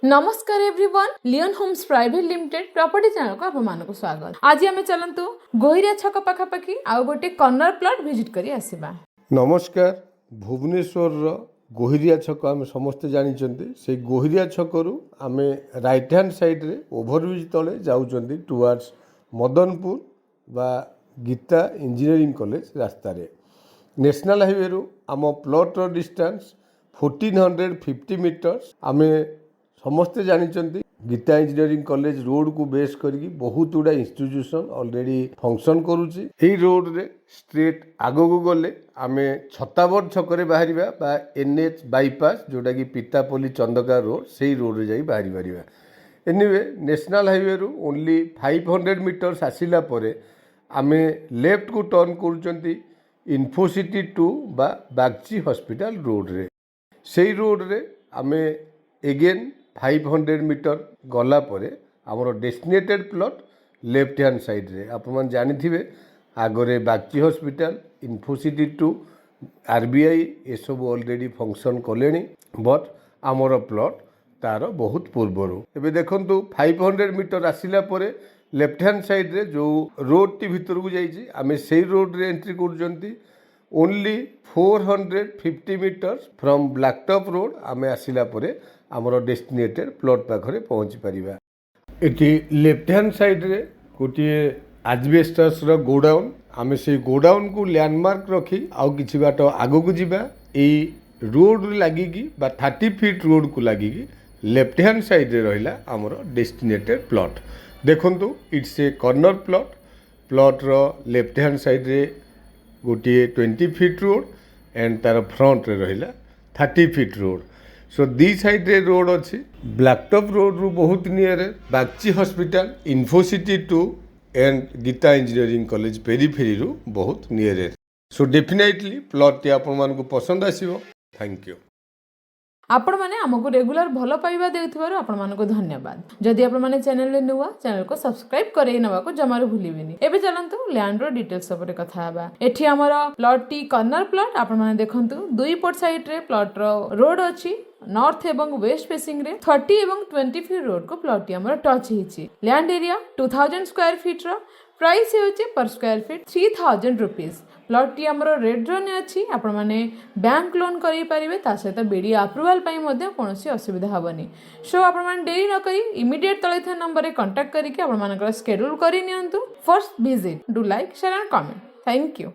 नमस्कार एवरीवन, लियन Homes Private Limited property channel को आपको स्वागत। आज आम चलतु गोहिरिया छक पाखापाखि आउ गोटे कॉर्नर प्लॉट विजिट करी आसीबा। नमस्कार। भुवनेश्वर गोहिरिया छक आम समस्ते जानी से गोहिरिया छकरू आम राइट हैंड साइड रे ओभरब्रिज तले जाऊँच टुवर्ड्स मदनपुर बा गीता इंजीनियरिंग कॉलेज रास्ता रे। नेशनल हाईवे रु आम प्लॉट रो डिस्टेंस 1450 मीटर्स। आम समस्ते जानी गीता इंजीनियरिंग कॉलेज रोड को बेस करके बहुत गुड़ा इंस्टीट्यूशन ऑलरेडी फंक्शन करुच्ची। यही रोड रे स्ट्रेट आगो को गले आम छताबड़ छकरे बाहर बा NH बाईपास जोटा कि पितापल्ली चंदका रोड से रोड रे जाई बाहरी पारिबा। एनीवे नेशनल हाईवे रु ओनली 500 मीटर्स आसिला परे आमे लेफ्ट को टर्न करूचंती इन्फोसिटी 2 बा बागची हॉस्पिटल रोड रे। से रोड रे आमे एगेन 500 मीटर गला परे आमर destinated plot left hand side रे आप मन जानी थिबे आगरे बागची हॉस्पिटल इन्फोसिटी 2 RBI ये सब ऑलरेडी फंक्शन कलेनी बट आमर प्लॉट तार बहुत पूर्वर। एबे देखंतु 500 मीटर आसिला परे लेफ्ट हैंड साइड रे जो रोड टी भीतर को जाइछि आमे सेही रोड रे एंट्री करूचंती। Only 450 metres from blacktop road आमे आसिला परे आमर डेस्टिनेटेड प्लॉट पाखरे पहुँची पारिबा। एटी लेफ्ट हैंड साइड रे गोटे एजबेस्टस रो गोडाउन आमे से गोडाउन को लैंडमार्क रखी आउ किछि बाट आगो को जिबा। एई रोड लागिकी बा 30 फीट रोड को लागिकी लेफ्ट हैंड साइड रे रहिला आमर डेस्टिनेटेड प्लॉट। देखंतु it's a corner plot. Plot रो लेफ्ट हैंड साइड रे गोटे 20 फीट रोड एंड तार फ्रंट रे रहिला 30 feet road. So the side रे रोड अच्छी ब्लैकटॉप रोड रु बहुत near Bagchi hospital Infocity 2 and Gita engineering college periphery रु बहुत नियर। सो डेफिनेटली प्लॉट टी आपण मानको पसंद आसीबो। Thank you. आपण माने हमको रेगुलर भलो पाइबा देउथिबारु आपण मानको धन्यवाद। जदि आपण माने चैनल रे नुवा चैनल को सब्सक्राइब करे नवा को जमारो भूलिबेनी। एबे चलंतु लैंड रो डिटेल्स ऊपर कथा हबा। एठी हमर प्लॉट टी कॉर्नर प्लॉट आपण माने देखंतु दुई पट साइड रे प्लॉट रो रोड अछि नॉर्थ एवं वेस्ट फेसिंग रे 30 एवं 20 फीट रोड को प्लॉट हमर टच हिची। लैंड एरिया 2000 स्क्वायर फीट रो प्राइस होचे पर square feet 3000 rupees. Plot T हमर रेड जोन अछि आपण माने बैंक लोन करि परिबे ता सहित बीडी अप्रूवल पई मध्ये कोनोसी असुविधा हबनी। सो आपण माने देरी न करी इमीडिएट तळे था नंबर रे कांटेक्ट करिके आपण मानकर शेड्यूल करि नियंतु। First visit do like share and comment. Thank you.